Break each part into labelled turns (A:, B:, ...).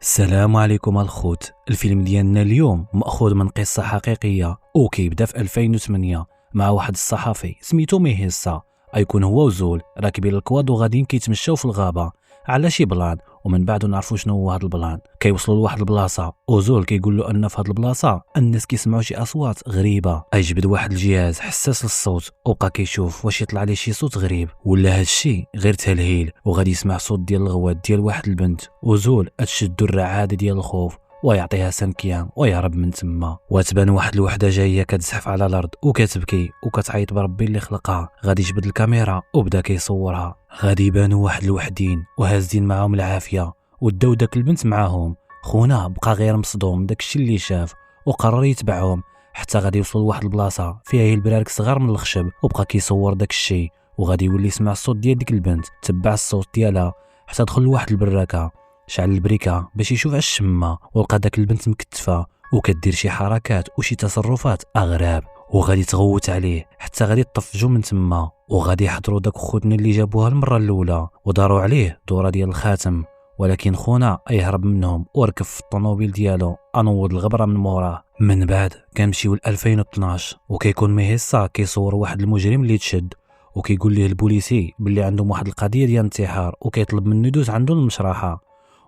A: السلام عليكم الخوت. الفيلم ديالنا اليوم مأخوذ من قصة حقيقية وكيبدا في 2008 مع واحد الصحفي سميتو ميهيسا. غيكون هو وزول راكبين الكواد وغاديين كيتمشاو في الغابة على شي بلان، ومن بعد نعرفوا شنو هو هذا البلان. كيوصلوا لواحد البلاصه وزول كيقول له ان في هذه البلاصه الناس كيسمعوا شي اصوات غريبه. يجبد واحد الجهاز حساس للصوت وبقى كيشوف واش يطلع ليه شي صوت غريب ولا هذا الشيء غير تلهيل، وغادي يسمع صوت ديال الغوات ديال واحد البنت، وزول تشدو الرعاده ديال الخوف ويعطيها سنكيان ويهرب من تما. وتبان واحد الوحده جايه كتزحف على الارض وكتبكي وكتعيط بربي اللي خلقها. غادي يجبد الكاميرا وبدا كيصورها. غادي يبانوا واحد الوحدين وهازين معاهم العافيه وداو داك البنت معاهم. خونا بقى غير مصدوم داكشي اللي شاف وقرر يتبعهم حتى غادي يوصلوا لواحد البلاصه فيها البرارك صغار من الخشب، وبقى كيصور داكشي وغادي يولي يسمع الصوت ديال ديك البنت. تبع الصوت ديالها حتى دخل لواحد البراكه، شعل البريكه باش يشوف اش شما، ولقى داك البنت مكتفه وكدير شي حركات وشي تصرفات اغراب، وغادي تغوت عليه حتى غادي تطفجو من تما. وغادي يحضروا داك خوتنا اللي جابوها المره الاولى وداروا عليه دوره ديال الخاتم، ولكن خونا يهرب منهم وركب في الطوموبيل ديالو انوض الغبره من موراه. من بعد كنمشيو ل 2012 وكيكون ميهيسا كيصور واحد المجرم اللي تشد وكيقول ليه البوليسي باللي عندهم واحد القضيه ديال انتحار وكيطلب منه يدوز عنده المشرحه.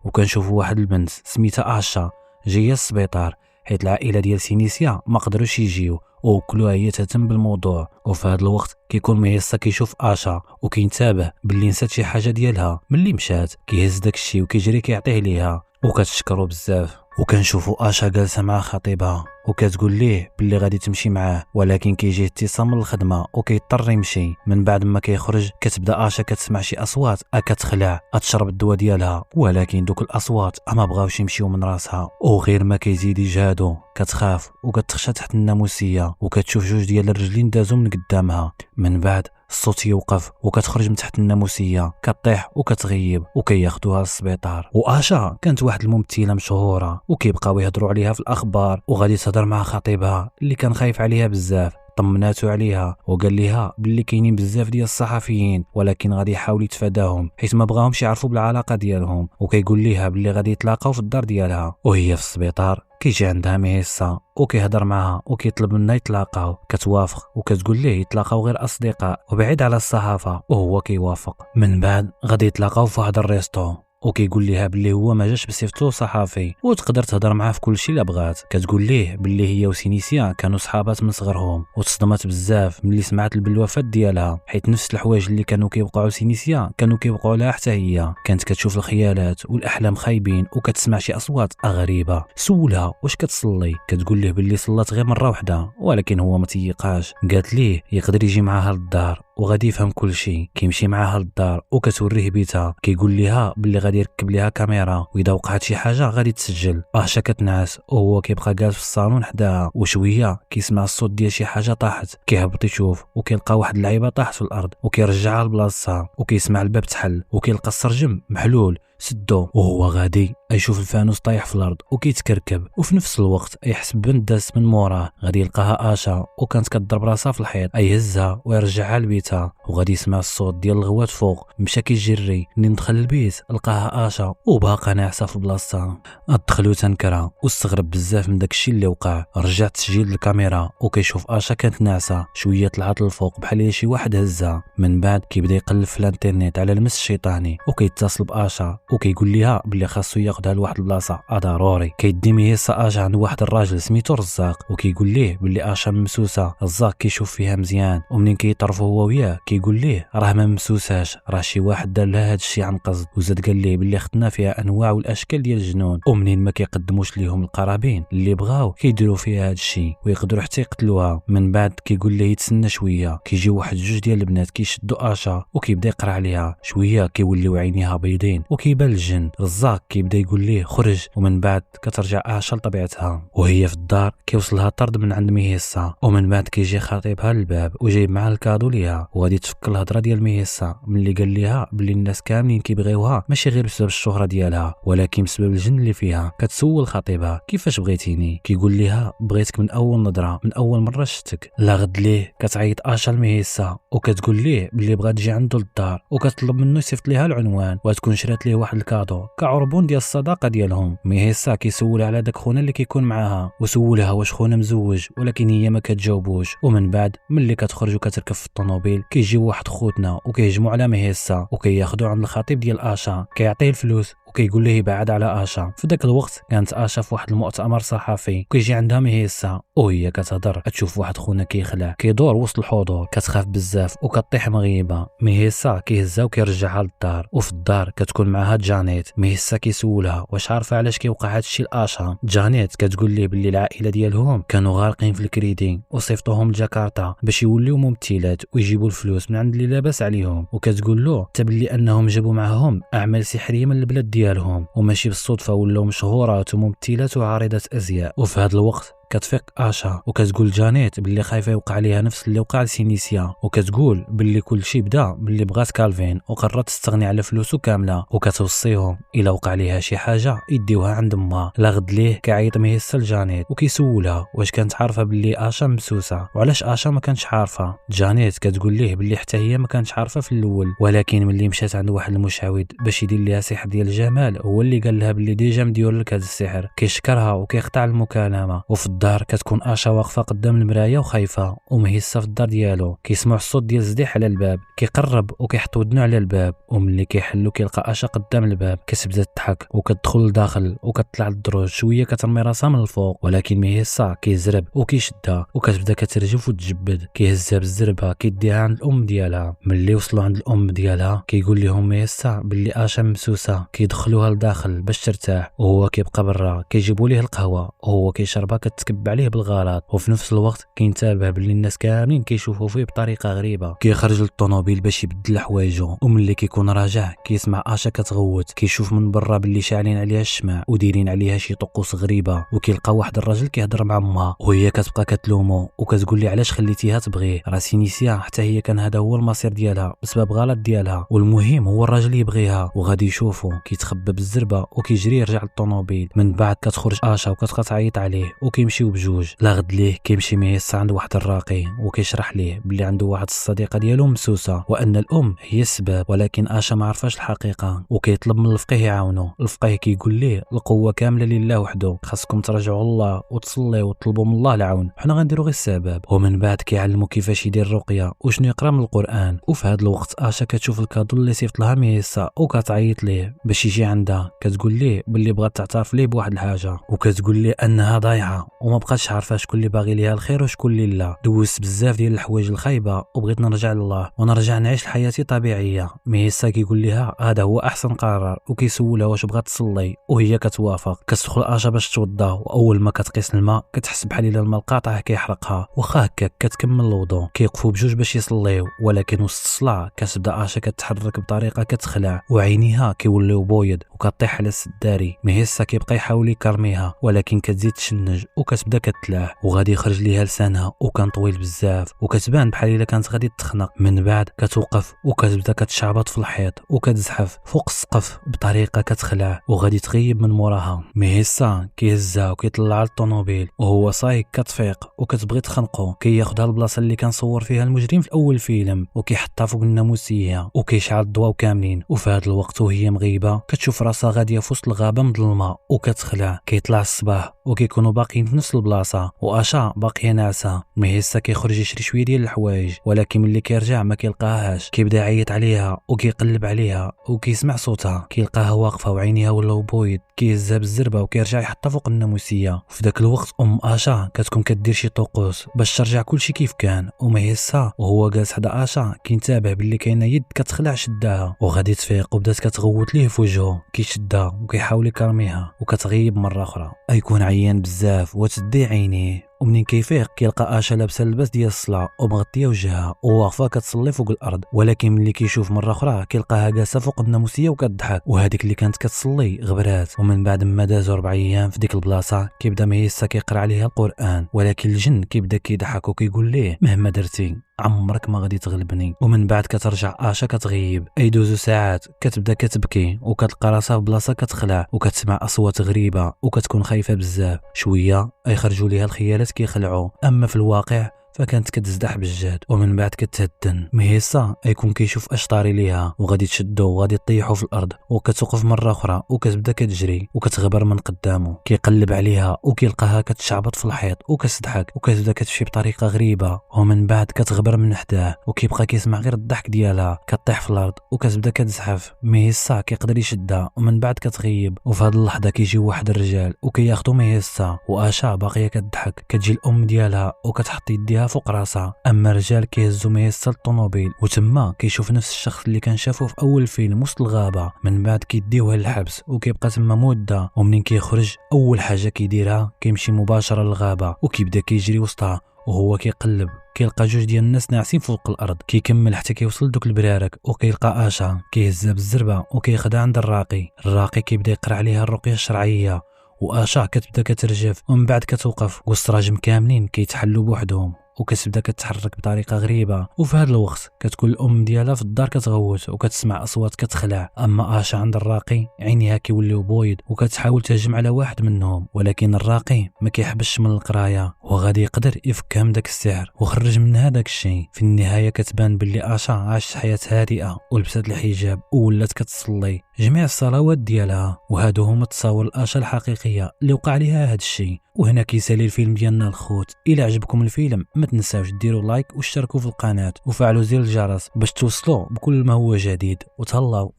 A: وكنشوفوا واحد البنت سميتها آشا جايه السبيطار حيت العائله ديال سينيسيا ما قدروش يجيو وكلها هي تهتم بالموضوع. وفي هذا الوقت كيكون ميهيسا كيشوف آشا وكينتبه باللي نسات شي حاجه ديالها ملي مشات. كيهز داكشي وكيجري كيعطيه ليها وكتشكرو بزاف. وكنشوفوا آشا جالسه مع خطيبها وكتقول ليه باللي غادي تمشي معاه، ولكن كيجي اتصال من الخدمه وكيضطر يمشي. من بعد ما كيخرج كتبدا آشا كتسمع شي اصوات كتخلع تشرب الدواء ديالها، ولكن دوك الاصوات ما بغاوش يمشيو من راسها. وغير ما كيزيد يجهدو كتخاف وكتخشى تحت الناموسيه وكتشوف جوج ديال الرجلين دازو من قدامها. من بعد الصوت يوقف وكتخرج من تحت الناموسيه كطيح وكتغيب وكياخدوها للسبيطار. وآشا كانت واحد الممثله مشهوره وكيبقاو يهضروا عليها في الاخبار، وغادي تهضر مع خطيبها اللي كان خايف عليها بزاف. طمناتو عليها وقال لها باللي كاينين بزاف ديال الصحفيين ولكن غادي يحاول يتفاداهم حيت ما بغاهمش يعرفوا بالعلاقه ديالهم، وكيقول لها باللي غادي يتلاقاو في الدار ديالها. وهي في السبيطار كيجي عندها ميهيسا وكيهضر معها وكيطلب منها يتلاقاو. كتوافق وكتقول ليه يتلاقاو غير اصدقاء وبعيد على الصحافه، وهو كيوافق. من بعد غادي يتلاقاو في واحد الريستو وكيقول ليها باللي هو ما جاش بصفتو صحافي وتقدر تهضر معاه في كل شيء اللي بغات. كتقول ليه باللي هي وسينيسيا كانوا صحابات من صغرهم وتصدمت بزاف ملي سمعت بالوفاه ديالها، حيت نفس الحوايج اللي كانوا كيوقعوا سينيسيا كانوا كيوقعوا لها حتى هي. كانت كتشوف الخيالات والاحلام خايبين وكتسمع شي اصوات غريبه. سولها واش كتصلي، كتقول ليه باللي صلات غير مره واحده ولكن هو ما تيقاش. قالت ليه يقدر يجي معاها للدار وغادي يفهم كل شيء. كيمشي معاها للدار وكتوريه بيتها. كيقول ليها باللي غادي يركب ليها كاميرا واذا وقعت شي حاجه غادي تسجل. آشا كتنعس وهو كيبقى جالس في الصالون حداها، وشويه كيسمع الصوت ديال شي حاجه طاحت. كيهبط يشوف وكيلقى واحد اللعيبه طاحت في الارض وكيرجعها لبلاصتها، وكيسمع الباب تحل وكيلقى السرجم محلول. سدو وهو غادي يشوف الفانوس طايح في الارض وكيتكركب، وفي نفس الوقت يحس بنت دازت من موراه. غادي يلقاها آشا وكانت كتضرب راسها في الحيط، يهزها ويرجعها لبيتها. وغادي يسمع الصوت ديال الغوات فوق. مشى كيجري منين دخل البيت لقاها آشا وباقا ناعسه في بلاصتها. دخلو تنكره واستغرب بزاف من داكشي اللي وقع. رجع تسجيل الكاميرا وكيشوف آشا كانت ناعسه، شويه طلعت للفوق بحال شي واحد هزها. من بعد كيبدا يقلب في الانترنت على المس الشيطاني وكيتصل بآشا وكيقول لها بلي خاصو ياخدها لواحد البلاصه ضروري. كيدي ميهيسا آشا عند واحد الراجل سميتو رزاق وكيقول ليه بلي آشا ممسوسه. رزاق كيشوف فيها مزيان، ومنين كيطرفوا هو وياه كيقول ليه راه ما ممسوساش، راه شي واحد دار لها هذا الشيء عن قصد. وزاد قال ليه بلي ختنا فيها انواع والاشكال ديال الجنون، ومنين ما كيقدموش ليهم القرابين اللي بغاو كيديروا فيها هذا الشيء ويقدروا حتى يقتلوها. من بعد كيقول ليه يتسنى شويه. كيجي واحد جوج ديال البنات كيشدوا آشا وكيبدا يقرا عليها. شويه كيوليو عينيها بيضين وكيبان الجن. رزاق كيبدا يقول ليه خرج، ومن بعد كترجع آشا لطبيعتها. وهي في الدار كيوصلها طرد من عند ميهيسا، ومن بعد كيجي خطيبها للباب وجايب معاه الكادو ليها. وغادي تفك الهضره ديال ميهيسا ملي قال ليها بلي الناس كاملين كيبغيوها ماشي غير بسبب الشهره ديالها ولكن بسبب الجن اللي فيها. كتسول خطيبها كيفاش بغيتيني، كيقول ليها بغيتك من اول نظره، من اول مره شفتك. لا غد ليه كتعيط آشا لميهيسا وكتقول ليه بلي بغات تجي عنده للدار وكتطلب منه يصيفط ليها العنوان وتكون شرات ليه واحد واحد الكادو كعربون ديال الصداقه ديالهم. ميهيسا كيسول على داك خونا اللي كيكون معاها وسولها واش خونا مزوج، ولكن هي ما كتجاوبوش. ومن بعد ملي كتخرج وكتركب في الطوموبيل كيجي واحد خوتنا وكيهجموا على ميهيسا وكياخذوا عند الخطيب ديال اشا، كيعطيه الفلوس وكيقول ليه يبعد على اشا. في ذاك الوقت كانت اشا في واحد المؤتمر صحفي وكيجي عندها ميهيسا وهي كتهضر، تشوف واحد خونا كيخلع كيدور وسط الحضور، كتخاف بزاف وكطيح مغيبه. ميهيسا كيهزها وكيرجعها للدار، وفي الدار كتكون معها جانيت. ميهيسا كيسولها واش عارفه علاش كيوقع هادشي لاشا. جانيت كتقول ليه باللي العائله ديالهم كانوا غارقين في الكريدي وصيفطوهم لجاكرتا باش يوليو ممثلات ويجيبوا الفلوس من عند اللي لاباس عليهم، وكتقول له حتى باللي انهم جابوا معاهم اعمال سحريه من البلاد ديالهم وماشي بالصدفه ولاو مشهورات وممثلات وعارضات ازياء. وفي هذا الوقت كتفيق اشا وكتقول جانيت باللي خايفه يوقع عليها نفس اللي وقع لسينيسيا، وكتقول باللي كل شيء بدا باللي بغات كالفين وقررت تستغني على فلوسه كامله، وكتوصيهم الا وقع ليها شي حاجه يديوها عند امها. لا غد ليه كيعيط ميهيسا لجانيت وكيسولها واش كانت عارفه باللي اشا ممسوسه وعلاش اشا ما كانتش عارفه. جانيت كتقول ليه باللي حتى هي ما كانتش عارفه في الاول، ولكن ملي مشات عند واحد المشعوذ باش يدير ليها سحر ديال الجمال هو اللي قال لها باللي ديجا مديور لك هذا السحر. كيشكرها وكيقطع المكالمه. وفي الدار كتكون اشا واقفه قدام المرايه وخايفه، ومهيسا في الدار ديالو كيسمع الصوت ديال الزديح على الباب، كيقرب وكيحط ودنو على الباب، وملي كيحلو كيلقى اشا قدام الباب. كتبدا تضحك وكتدخل لداخل وكتطلع للدروج شويه كترمي راسها من الفوق، ولكن مهيسا كيزرب وكيشدها وكتبدا كترجف وتجبد. كيهزها بالزربه كيديها عند الام ديالها. ملي وصلوا عند الام ديالها كيقول لهم مهيسا باللي اشا ممسوسه، كيدخلوها لداخل باش ترتاح وهو كيبقى برا. كيجيبوا ليه القهوه وهو كيشربها كتكب عليه بالغلط، وفي نفس الوقت كينتبه باللي الناس كاملين كيشوفوا فيه بطريقه غريبه. كيخرج للطوموبيل باش يبدل حوايجو، وملي كيكون راجع كيسمع اشا كتغوت. كيشوف من برا باللي شاعلين عليها الشمع وديرين عليها شي طقوس غريبه، وكيلقى واحد الراجل كيهضر مع امها وهي كتبقى كتلومو وكتقول لي علاش خليتيها تبغيه، راه سينيسيا حتى هي كان هذا هو المصير ديالها بسبب غلط ديالها، والمهم هو الراجل يبغيها وغادي يشوفو. كيتخبى بالزربه وكيجري يرجع للطوموبيل. من بعد كتخرج اشا وكتبقى تعيط عليه وكيمشيو بجوج. لا غد ليه كيمشي ميهيسا عند واحد الراقي وكيشرح ليه بلي عنده واحد الصديقه ديالو ممسوسه وان الام هي السبب، ولكن اشا ما عرفاش الحقيقه. وكيطلب من الفقيه يعاونو. الفقيه كيقول ليه القوه كامله لله وحده، خاصكم ترجعوا الله وتصليوا وتطلبوا من الله العون، حنا غنديروا غير السبب. ومن بعد كيعلموا كيفاش يدير الرقيه وشنو يقرا من القران. وفي هذا الوقت اشا كتشوف الكادو اللي صيفط لها ميهيسا وكتعيط ليه باش يجي عندها. كتقول ليه باللي بغات تعترف ليه بواحد الحاجه، وكتقول ليه انها ضايعه وما بقاتش عارفه شكون اللي باغي ليها الخير وشكون اللي لا. دوزت بزاف ديال الحوايج الخايبه وبغيت نرجع لله ونرجع نعيش حياتي طبيعيه. ميهيسا كيقول لها هذا هو احسن قرار، وكيسولها واش بغات تصلي وهي كتوافق. كتدخل اشا باش توضا، واول ما كتقيس الماء كتحس بحال الا الماء القاطع كيحرقها، واخا هكاك كتكمل الوضوء. كيوقفوا بجوج باش يصليو، ولكن وسط الصلاه كتبدا اشا كتحرك بطريقه كتخلع وعينيها كيوليو بويض وكطيح على السداري. ميهيسا كيبقى يحاول يكرميها ولكن كتزيد تشنج وكتبدا كتلاح، وغادي يخرج ليها لسانها وكان طويل بزاف وكتبان بحال الا كانت غادي تخنق. من بعد كتوقف وكتبدا كتشعبط في الحيط وكتزحف فوق السقف بطريقه كتخلع وغادي تغيب من موراها. ميهيسا كيهزها وكيطلع للطوموبيل وهو صايق كتفيق وكتبغي تخنقو. كياخذها البلاصه اللي كان صور فيها المجرم في اول فيلم وكيحطها فوق الناموسيه وكيشعل الضوء كاملين. وفي هذا الوقت وهي مغيبه كتشوف راسها غاديه في وسط الغابه مظلمه وكتخلع. كيطلع الصباح وكيكونوا باقيين في نفس البلاصه واشا باقيه ناعسه. ميهيسا كيخرج يشري شويه ديال الحوايج، ولكن ملي كيرجع ما كيلقاهاش. كيبدا يعيط عليها وكيقلب عليها وكيسمع صوتها، كيلقاها واقفه وعينيها ولاو بويض. كيهزها بالزربه وكيرجع يحطها فوق الناموسيه. وفي ذاك الوقت اشا كتكون كدير شي طقوس باش ترجع كلشي كيف كان، وميهيسا وهو جالس حدا اشا كينتبه باللي كاينه يد كتخلع شداها وغادي تفيق وبدات كتغوت ليه في وجهه. كيشدها وكيحاول يكرميها وكتغيب مره اخرى. يكون عيان بزاف وتدي عينيه، ومنين كيفيق كيلقى اشا لابسه اللباس ديال الصلاه ومغطيه وجهها وواقفه كتصلي فوق الارض. ولكن ملي كيشوف مره اخرى كيلقاها جالسه فوق الناموسيه وكتضحك، وهذيك اللي كانت كتصلي غبرات. ومن بعد ما دازوا 4 ايام في ديك البلاصه كيبدا ميهيسا كيقرا عليها القران، ولكن الجن كيبدا كيضحك وكيقول ليه مهما درتي عمرك ما غادي تغلبني. ومن بعد كترجع اشا كتغيب. يدوزو ساعات كتبدا كتبكي وكتلقى راسها في بلاصه كتخلع وكتسمع اصوات غريبه وكتكون خايفه بزاف. شويه يخرجوا ليها الخيالات كيخلعوا، اما في الواقع فكانت كتزدح بالجهد ومن بعد كتهدن. ميسا يكون كيشوف اش طاري ليها وغادي تشدو وغادي تطيحو في الارض، وكتوقف مره اخرى وكتبدا كتجري وكتغبر من قدامه. كيقلب عليها وكيلقاها كتشعبط في الحيط وكتضحك وكتبدا كتمشي بطريقه غريبه، ومن بعد كتغبر من حداه وكيبقى كيسمع غير الضحك ديالها. كطيح في الارض وكتبدا كتزحف. ميسا كيقدر يشدها ومن بعد كتغيب. وفي هذه اللحظه كيجي واحد الرجال وكياخذوا ميسا، واشا باقيه كتضحك. كتجي الام ديالها وكتحط يديها فوق راسها. اما الرجال كيهزو ميسا للطوموبيل، وتما كيشوف نفس الشخص اللي كان شافوه في اول فيلم وسط الغابه. من بعد كيديوه للحبس وكيبقى تما مده، ومنين كيخرج اول حاجه كيديرها كيمشي مباشره للغابه وكيبدا كيجري وسطها. وهو كيقلب كيلقى جوج ديال الناس ناعسين فوق الارض. كيكمل حتى كيوصل لدوك البرارك وكيلقى اشا كيهزها بالزربه وكياخدها عند الراقي كيبدا يقرا عليها الرقيه الشرعيه، واشا كتبدا كترجف ومن بعد كتوقف والسراجم كاملين كيتحلوا بوحدهم وكتبدا كتحرك بطريقه غريبه. وفي هذا الوقت كتكون الام ديالها في الدار كتغوت وكتسمع اصوات كتخلع. اما اشا عند الراقي عينيها كيوليو بويض وكتحاول تهجم على واحد منهم، ولكن الراقي ما كيحبش من القرايه وغادي يقدر يفكها من داك السحر وخرج من هذاك الشيء. في النهايه كتبان باللي اشا عاشت حياه هادئه ولبست الحجاب وولات كتصلي جميع الصلوات ديالها. وهادو هما تصاور الاشا الحقيقيه اللي وقع ليها هذا الشيء. وهنا كيسالي الفيلم ديالنا الخوت. الى عجبكم الفيلم ما تنساوش ديروا لايك واشتركوا في القناه وفعلوا زر الجرس باش توصلوا بكل ما هو جديد، وتهلاو.